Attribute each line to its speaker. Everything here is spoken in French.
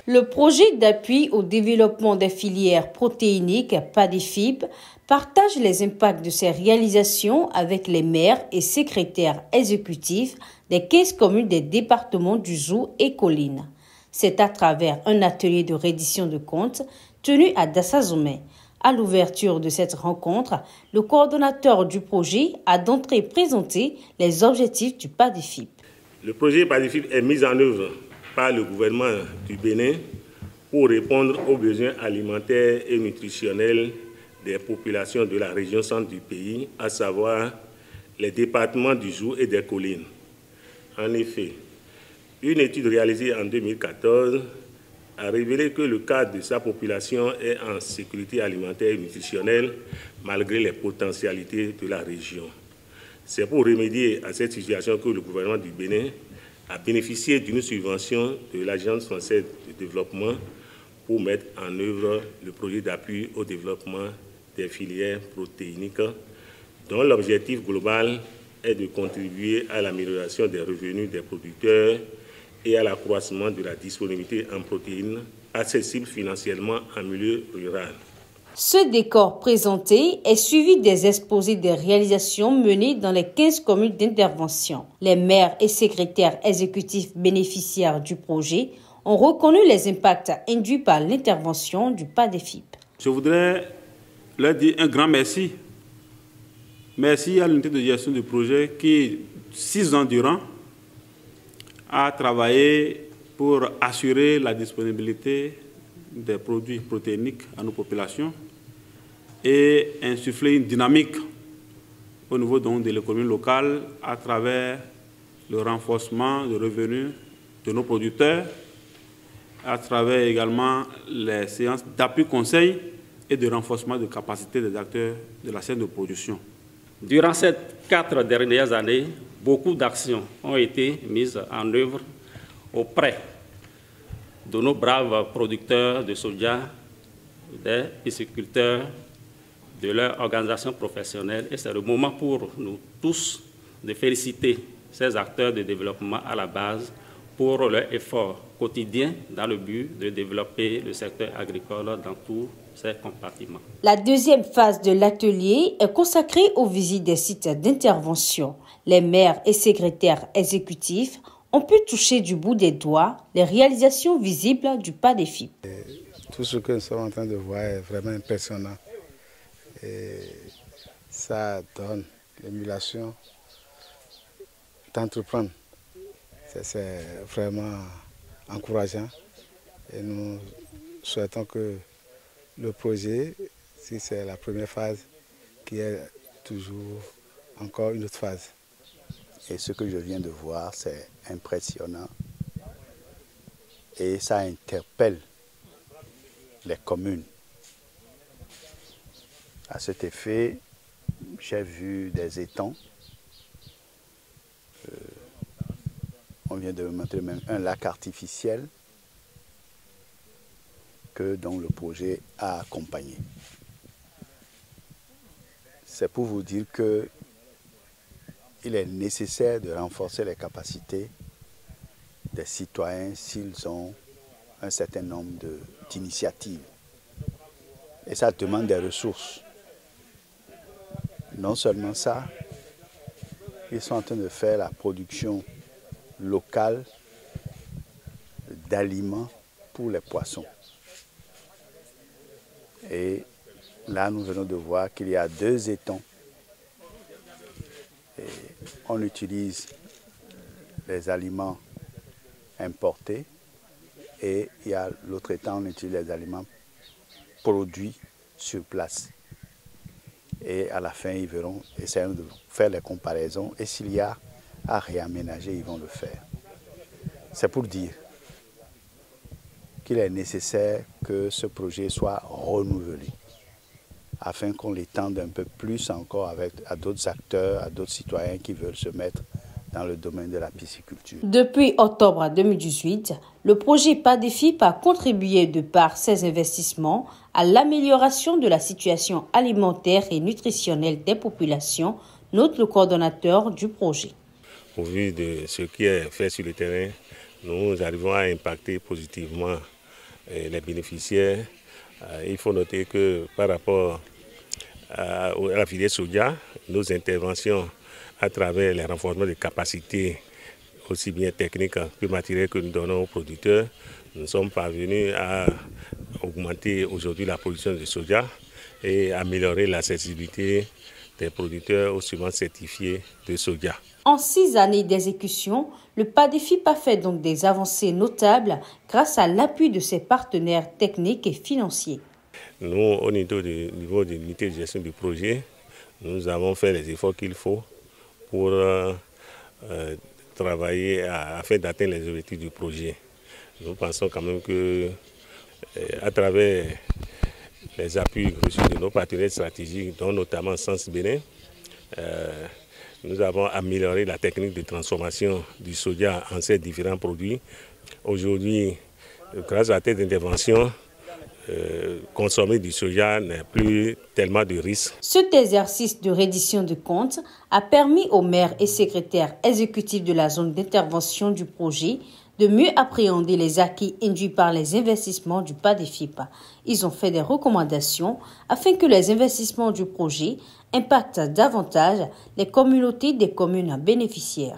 Speaker 1: Le projet d'appui au développement des filières protéiniques PADEFIP partage les impacts de ces réalisations avec les maires et secrétaires exécutifs des 15 communes des départements du Zou et Collines. C'est à travers un atelier de reddition de comptes tenu à Dassazomé. À l'ouverture de cette rencontre, le coordonnateur du projet a d'entrée présenté les objectifs du PADEFIP.
Speaker 2: Le projet PADEFIP est mis en œuvre par le gouvernement du Bénin pour répondre aux besoins alimentaires et nutritionnels des populations de la région centre du pays, à savoir les départements du Zou et des Collines. En effet, une étude réalisée en 2014 a révélé que le quart de sa population est en sécurité alimentaire et nutritionnelle malgré les potentialités de la région. C'est pour remédier à cette situation que le gouvernement du Bénin a bénéficié d'une subvention de l'Agence française de développement pour mettre en œuvre le projet d'appui au développement des filières protéiniques, dont l'objectif global est de contribuer à l'amélioration des revenus des producteurs et à l'accroissement de la disponibilité en protéines accessibles financièrement en milieu rural.
Speaker 1: Ce décor présenté est suivi des exposés des réalisations menées dans les 15 communes d'intervention. Les maires et secrétaires exécutifs bénéficiaires du projet ont reconnu les impacts induits par l'intervention du PADEFIP.
Speaker 3: Je voudrais leur dire un grand merci. Merci à l'unité de gestion du projet qui, 6 ans durant, a travaillé pour assurer la disponibilité des produits protéiniques à nos populations et insuffler une dynamique au niveau donc de l'économie locale à travers le renforcement de revenus de nos producteurs, à travers également les séances d'appui conseil et de renforcement de capacité des acteurs de la chaîne de production.
Speaker 4: Durant ces 4 dernières années, beaucoup d'actions ont été mises en œuvre auprès de nos braves producteurs de soja, des pisciculteurs, de leur organisation professionnelle. Et c'est le moment pour nous tous de féliciter ces acteurs de développement à la base pour leur effort quotidien dans le but de développer le secteur agricole dans tous ses compartiments.
Speaker 1: La deuxième phase de l'atelier est consacrée aux visites des sites d'intervention. Les maires et secrétaires exécutifs ont pu toucher du bout des doigts les réalisations visibles du PADEFIP.
Speaker 5: Tout ce que nous sommes en train de voir est vraiment impressionnant. Et ça donne l'émulation d'entreprendre. C'est vraiment encourageant et nous souhaitons que le projet, si c'est la première phase, qu'il y ait toujours encore une autre phase.
Speaker 6: Et ce que je viens de voir, c'est impressionnant et ça interpelle les communes. À cet effet, j'ai vu des étangs. On vient de montrer même un lac artificiel dont le projet a accompagné. C'est pour vous dire qu'il est nécessaire de renforcer les capacités des citoyens s'ils ont un certain nombre d'initiatives. Et ça demande des ressources. Non seulement ça, ils sont en train de faire la production locale d'aliments pour les poissons. Et là, nous venons de voir qu'il y a 2 étangs. Et on utilise les aliments importés et il y a l'autre étang, on utilise les aliments produits sur place. Et à la fin, ils verront, essayer de faire les comparaisons et s'il y a à réaménager, ils vont le faire. C'est pour dire qu'il est nécessaire que ce projet soit renouvelé afin qu'on l'étende un peu plus encore à d'autres acteurs, à d'autres citoyens qui veulent se mettre dans le domaine de la pisciculture.
Speaker 1: Depuis octobre 2018, le projet PADEFIP a contribué de par ses investissements à l'amélioration de la situation alimentaire et nutritionnelle des populations, note le coordonnateur du projet.
Speaker 2: Au vu de ce qui est fait sur le terrain, nous arrivons à impacter positivement les bénéficiaires. Il faut noter que par rapport à la filière soja, nos interventions à travers les renforcements de capacités, aussi bien techniques que matérielles que nous donnons aux producteurs, nous sommes parvenus à augmenter aujourd'hui la production de soja et améliorer l'accessibilité des producteurs aux semences certifiées de soja.
Speaker 1: En 6 années d'exécution, le PADEFIP a fait donc des avancées notables grâce à l'appui de ses partenaires techniques et financiers.
Speaker 2: Nous, au niveau de l'unité de gestion du projet, nous avons fait les efforts qu'il faut pour travailler afin d'atteindre les objectifs du projet. Nous pensons quand même que à travers les appuis reçus de nos partenaires stratégiques, dont notamment Sens Bénin, nous avons amélioré la technique de transformation du soja en ces différents produits. Aujourd'hui, grâce à cette intervention, consommer du soja n'est plus tellement de risques.
Speaker 1: Cet exercice de reddition de comptes a permis aux maires et secrétaires exécutifs de la zone d'intervention du projet de mieux appréhender les acquis induits par les investissements du PADEFIP. Ils ont fait des recommandations afin que les investissements du projet impactent davantage les communautés des communes bénéficiaires.